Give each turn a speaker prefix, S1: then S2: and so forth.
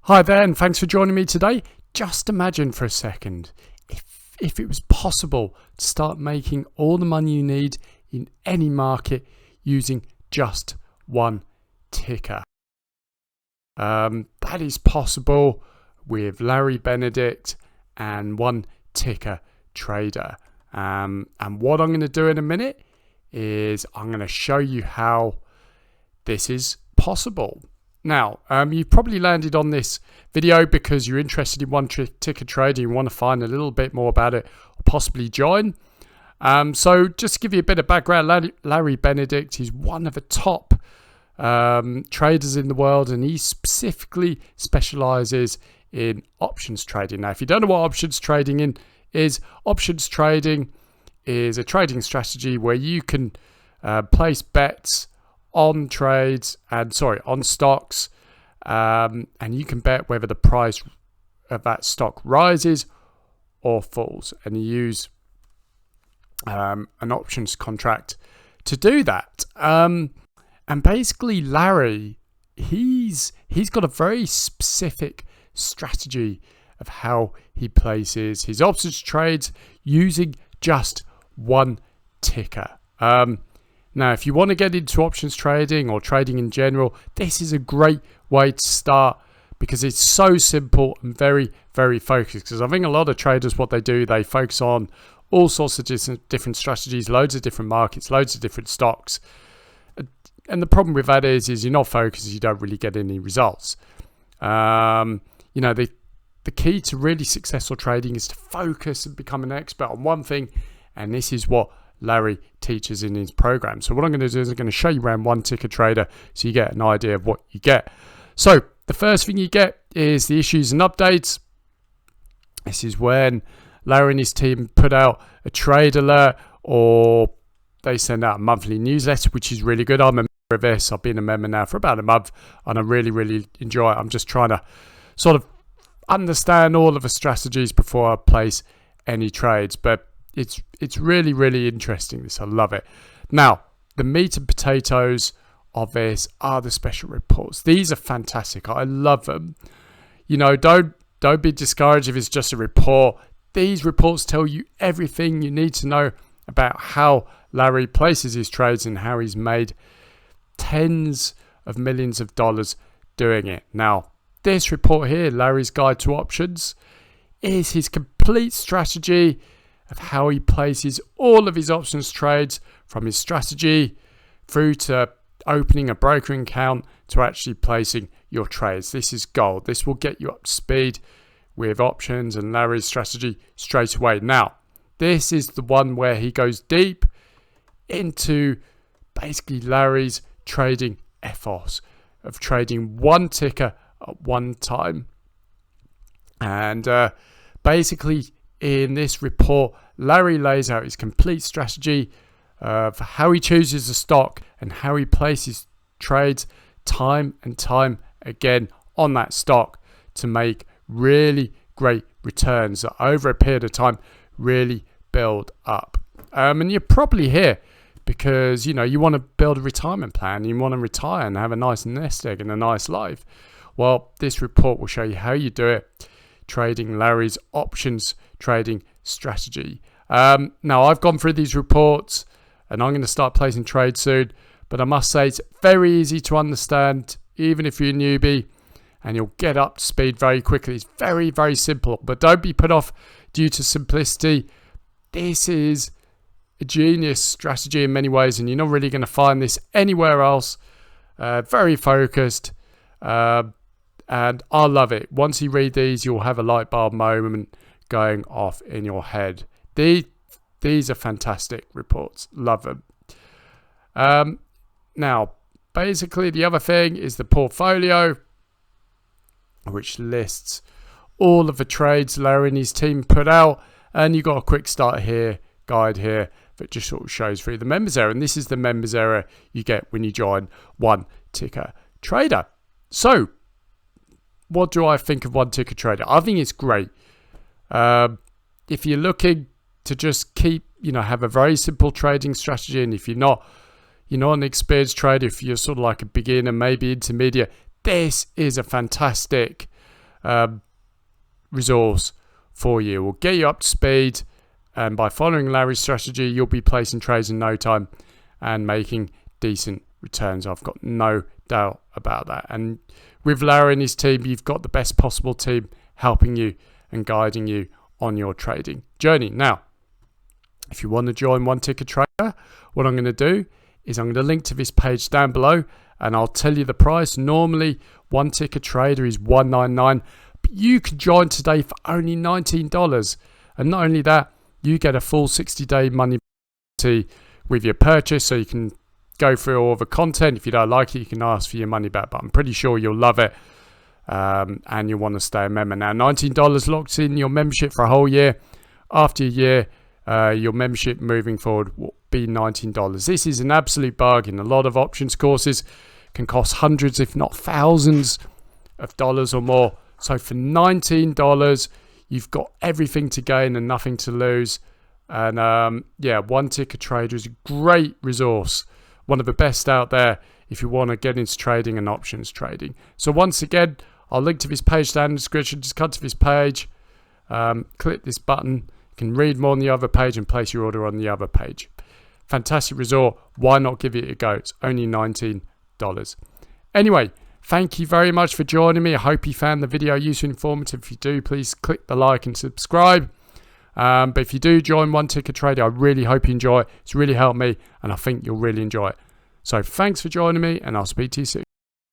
S1: Hi there, and thanks for joining me today. Just imagine for a second if it was possible to start making all the money you need in any market using just one ticker. That is possible with Larry Benedict and One Ticker Trader. And what I'm going to do in a minute is I'm going to show you how this is possible. Now, you've probably landed on this video because you're interested in One Ticker Trader. You want to find a little bit more about it or possibly join. So just to give you a bit of background, Larry Benedict is one of the top traders in the world, and he specifically specializes in options trading. Now, if you don't know what options trading is a trading strategy where you can place bets on trades on stocks, and you can bet whether the price of that stock rises or falls, and you use an options contract to do that. And basically, Larry, he's got a very specific strategy of how he places his options trades using just one ticker. Now, if you want to get into options trading or trading in general, this is a great way to start because it's so simple and very, very focused. Because I think a lot of traders, what they do, they focus on all sorts of different strategies, loads of different markets, loads of different stocks. And the problem with that is you're not focused, you don't really get any results. The key to really successful trading is to focus and become an expert on one thing. And this is what Larry teaches in his program. So what I'm going to do is I'm going to show you around One Ticker Trader so you get an idea of what you get. So the first thing you get is the issues and updates. This is when Larry and his team put out a trade alert, or they send out a monthly newsletter, which is really good. I'm a member of this. I've been a member now for about a month, and I really, really enjoy it. I'm just trying to sort of understand all of the strategies before I place any trades, but it's really, really interesting, this. I love it. Now, the meat and potatoes of this are the special reports. These are fantastic. I love them. Don't be discouraged if it's just a report. These reports tell you everything you need to know about how Larry places his trades and how he's made tens of millions of dollars doing it. Now, this report here, Larry's Guide to Options, is his complete strategy of how he places all of his options trades, from his strategy through to opening a broker account to actually placing your trades. This is gold. This will get you up to speed with options and Larry's strategy straight away. Now, this is the one where he goes deep into basically Larry's trading ethos of trading one ticker at one time. And basically, in this report, Larry lays out his complete strategy for how he chooses a stock and how he places trades time and time again on that stock to make really great returns that over a period of time really build up. And you're probably here because you want to build a retirement plan. You want to retire and have a nice nest egg and a nice life. Well, this report will show you how you do it, trading Larry's options trading strategy. Now, I've gone through these reports and I'm going to start placing trades soon, but I must say it's very easy to understand, even if you're a newbie, and you'll get up to speed very quickly. It's very, very simple, but don't be put off due to simplicity. This is a genius strategy in many ways, and you're not really going to find this anywhere else. Very focused, and I love it. Once you read these, you'll have a light bulb moment going off in your head. These are fantastic reports. Love them. Now, basically, the other thing is the portfolio, which lists all of the trades Larry and his team put out. And you've got a quick start here, guide here, that just sort of shows through the members area. And this is the members area you get when you join One Ticker Trader. So, what do I think of One Ticker Trader? I think it's great. If you're looking to just keep, have a very simple trading strategy, and if you're not an experienced trader, if you're sort of like a beginner, maybe intermediate, this is a fantastic resource for you. We'll get you up to speed, and by following Larry's strategy, you'll be placing trades in no time and making decent returns. I've got no doubt about that. And with Larry and his team, you've got the best possible team helping you and guiding you on your trading journey. Now, if you want to join One Ticker Trader, what I'm going to do is I'm going to link to this page down below, and I'll tell you the price. Normally, One Ticker Trader is $1.99, but you can join today for only $19. And not only that, you get a full 60-day money guarantee with your purchase, so you can go through all the content. If you don't like it, you can ask for your money back, but I'm pretty sure you'll love it, and you'll want to stay a member. Now, $19 locks in your membership for a whole year. After a year, your membership moving forward will be $19. This is an absolute bargain. A lot of options courses can cost hundreds, if not thousands of dollars or more. So for $19, you've got everything to gain and nothing to lose. And yeah, One Ticker Trader is a great resource, one of the best out there if you want to get into trading and options trading. So once again, I'll link to this page down in the description. Just come to this page, click this button. You can read more on the other page and place your order on the other page. Fantastic resort. Why not give it a go? It's only $19. Anyway, thank you very much for joining me. I hope you found the video useful and informative. If you do, please click the like and subscribe. But if you do join One Ticker Trader, I really hope you enjoy it. It's really helped me, and I think you'll really enjoy it. So thanks for joining me, and I'll speak to you soon.